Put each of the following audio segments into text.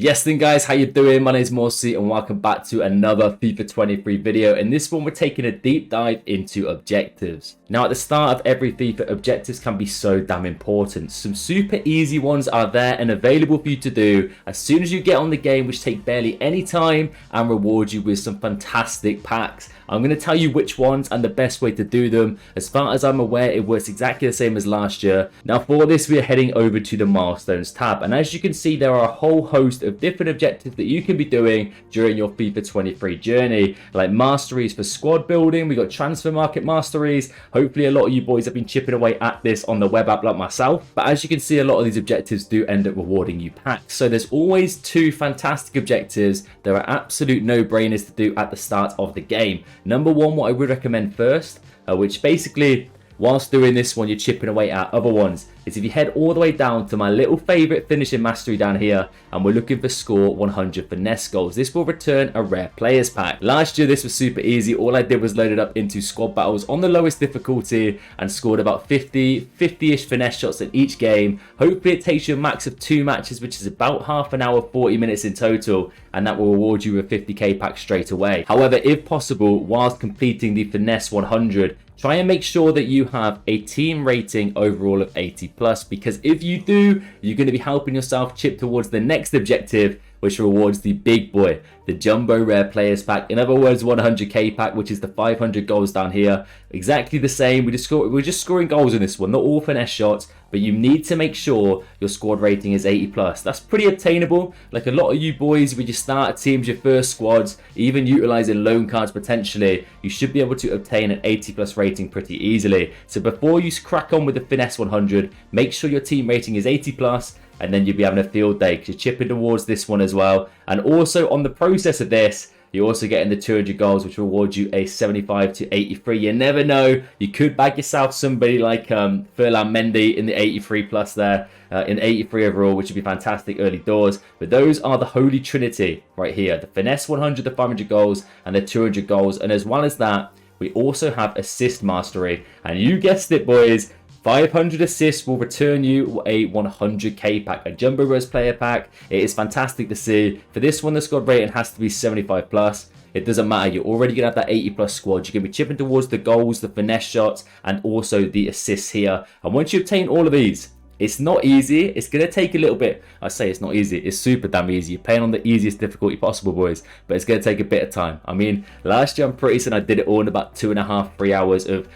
Yes then guys, how you doing? My name is Morsi and welcome back to another FIFA 23 video. In this one we're taking a deep dive into objectives. Now at the start of every FIFA, objectives can be so damn important. Some super easy ones are there and available for you to do as soon as you get on the game, which take barely any time and reward you with some fantastic packs. I'm going to tell you which ones and the best way to do them. As far as I'm aware, it works exactly the same as last year. Now for this, we are heading over to the milestones tab, and as you can see, there are a whole host of different objectives that you can be doing during your FIFA 23 journey, like masteries for squad building. We got transfer market masteries. Hopefully a lot of you boys have been chipping away at this on the web app like myself, but as you can see, a lot of these objectives do end up rewarding you packs. So there's always two fantastic objectives. There are absolute no-brainers to do at the start of the game. Number one, what I would recommend first, which basically, whilst doing this one, you're chipping away at other ones, is if you head all the way down to my little favourite finishing mastery down here, and we're looking for score 100 finesse goals. This will return a rare players pack. Last year, this was super easy. All I did was load it up into squad battles on the lowest difficulty and scored about 50-ish finesse shots in each game. Hopefully, it takes you a max of 2 matches, which is about half an hour, 40 minutes in total, and that will reward you with a 50k pack straight away. However, if possible, whilst completing the finesse 100, try and make sure that you have a team rating overall of 80 plus, because if you do, you're going to be helping yourself chip towards the next objective, which rewards the big boy, the jumbo rare players pack. In other words, 100k pack, which is the 500 goals down here. Exactly the same. We're just scoring goals in this one, not all finesse shots, but you need to make sure your squad rating is 80 plus. That's pretty obtainable. Like a lot of you boys, when you start teams, your first squads, even utilizing loan cards potentially, you should be able to obtain an 80 plus rating pretty easily. So before you crack on with the finesse 100, make sure your team rating is 80 plus, and then you'll be having a field day because you're chipping towards this one as well. And also on the process of this, you're also getting the 200 goals, which will reward you a 75 to 83. You never know. You could bag yourself somebody like Ferland Mendy in the 83 plus there, in 83 overall, which would be fantastic early doors. But those are the holy trinity right here. The finesse 100, the 500 goals, and the 200 goals. And as well as that, we also have assist mastery. And you guessed it, boys. 500 assists will return you a 100k pack, a jumbo rose player pack. It is fantastic to see. For this one, the squad rating has to be 75 plus. It doesn't matter, you're already going to have that 80 plus squad. You're going to be chipping towards the goals, the finesse shots, and also the assists here. And once you obtain all of these, it's not easy. It's going to take a little bit. I say it's not easy. It's super damn easy. You're playing on the easiest difficulty possible, boys. But it's going to take a bit of time. I mean, last year I'm pretty certain I did it all in about 2.5, 3 hours of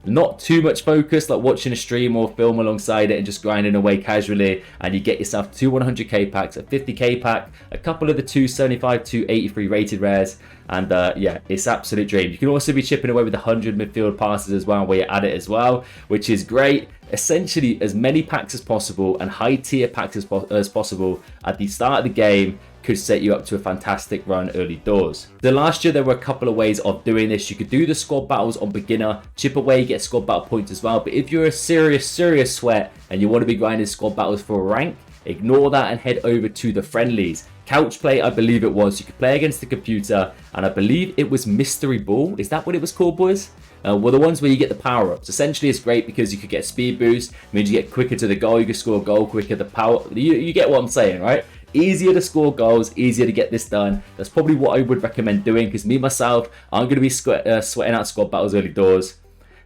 not too much focus, like watching a stream or film alongside it and just grinding away casually, and you get yourself 2 100k packs, a 50k pack, a couple of the 275 to 83 rated rares, and yeah, it's absolute dream. You can also be chipping away with 100 midfield passes as well where you add it as well, which is great. Essentially as many packs as possible and high tier packs as possible at the start of the game could set you up to a fantastic run early doors. So last year there were a couple of ways of doing this. You could do the squad battles on beginner, chip away, get squad battle points as well. But if you're a serious sweat and you want to be grinding squad battles for a rank, ignore that and head over to the friendlies. Couch play, I believe it was. You could play against the computer, and I believe it was Mystery Ball. Is that what it was called, boys? Well, the ones where you get the power-ups. Essentially, it's great because you could get speed boost. It means you get quicker to the goal. You can score a goal quicker. The power, you get what I'm saying, right? Easier to score goals, easier to get this done. That's probably what I would recommend doing, because me, myself, I'm going to be sweating out squad battles early doors.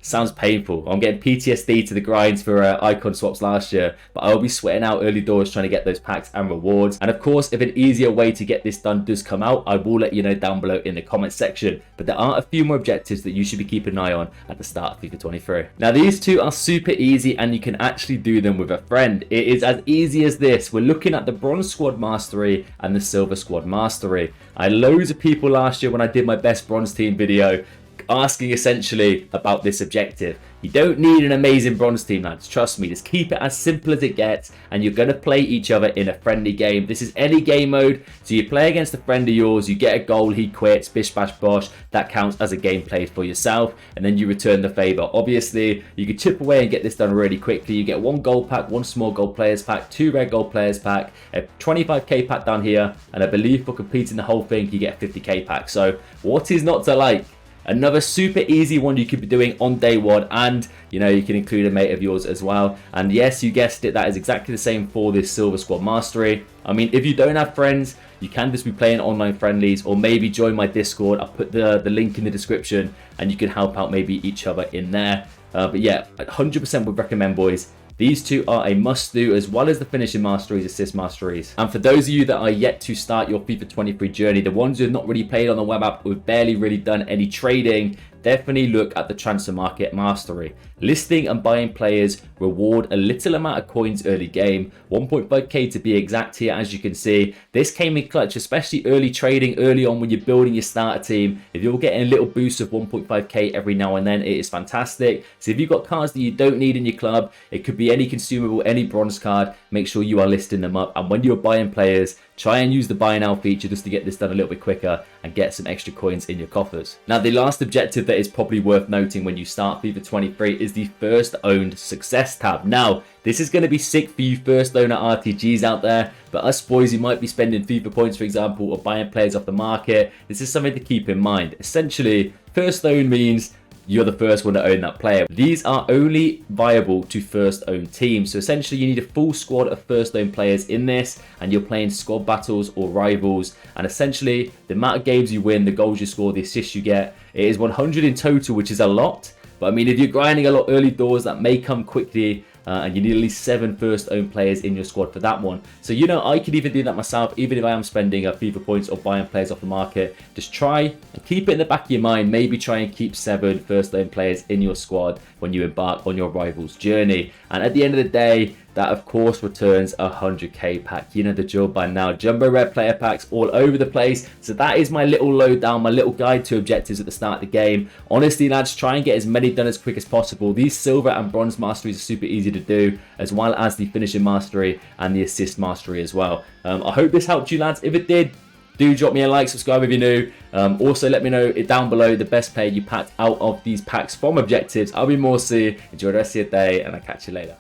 Sounds painful. I'm getting PTSD to the grinds for icon swaps last year, but I'll be sweating out early doors trying to get those packs and rewards. And of course, if an easier way to get this done does come out, I will let you know down below in the comment section. But there are a few more objectives that you should be keeping an eye on at the start of FIFA 23. Now, these two are super easy and you can actually do them with a friend. It is as easy as this. We're looking at the Bronze Squad Mastery and the Silver Squad Mastery. I had loads of people last year when I did my best bronze team video asking essentially about this objective. You don't need an amazing bronze team, lads. Trust me, just keep it as simple as it gets, and you're going to play each other in a friendly game. This is any game mode, so you play against a friend of yours, you get a goal, he quits, bish bash bosh. That counts as a game played for yourself, and then you return the favour. Obviously, you can chip away and get this done really quickly. You get 1 gold pack, 1 small gold players pack, 2 red gold players pack, a 25k pack down here, and I believe for completing the whole thing, you get a 50k pack. So what is not to like? Another super easy one you could be doing on day one, and you know, you can include a mate of yours as well. And yes, you guessed it, that is exactly the same for this Silver Squad Mastery. I mean, if you don't have friends, you can just be playing online friendlies, or maybe join my Discord. I'll put the link in the description, and you can help out maybe each other in there. But yeah, 100% would recommend, boys. These two are a must-do, as well as the finishing masteries, assist masteries. And for those of you that are yet to start your FIFA 23 journey, the ones who have not really played on the web app, who've barely really done any trading, definitely look at the transfer market mastery. Listing and buying players reward a little amount of coins early game, 1.5k to be exact here. As you can see, this came in clutch, especially early trading early on when you're building your starter team. If you're getting a little boost of 1.5k every now and then, it is fantastic. So if you've got cards that you don't need in your club, it could be any consumable, any bronze card, make sure you are listing them up. And when you're buying players, try and use the buy now feature just to get this done a little bit quicker and get some extra coins in your coffers. Now, the last objective that is probably worth noting when you start FIFA 23 is the first owned success tab. Now, this is going to be sick for you first owner RTGs out there, but us boys who might be spending FIFA points, for example, or buying players off the market, this is something to keep in mind. Essentially, first own means you're the first one to own that player. These are only viable to first own teams. So essentially you need a full squad of first own players in this, and you're playing squad battles or rivals. And essentially the amount of games you win, the goals you score, the assists you get, it is 100 in total, which is a lot. But I mean, if you're grinding a lot early doors, that may come quickly. And you need at least 7 first own players in your squad for that one. So, you know, I could even do that myself, even if I am spending FIFA points or buying players off the market. Just try and keep it in the back of your mind. Maybe try and keep 7 first own players in your squad when you embark on your rival's journey. And at the end of the day, that of course returns a 100k pack. You know the drill by now. Jumbo red player packs all over the place. So that is my little lowdown, my little guide to objectives at the start of the game. Honestly, lads, try and get as many done as quick as possible. These silver and bronze masteries are super easy to do, as well as the finishing mastery and the assist mastery as well. I hope this helped you, lads. If it did, do drop me a like, subscribe if you're new. Also, let me know down below the best player you packed out of these packs from objectives. I'll be Morsey. Enjoy the rest of your day, and I'll catch you later.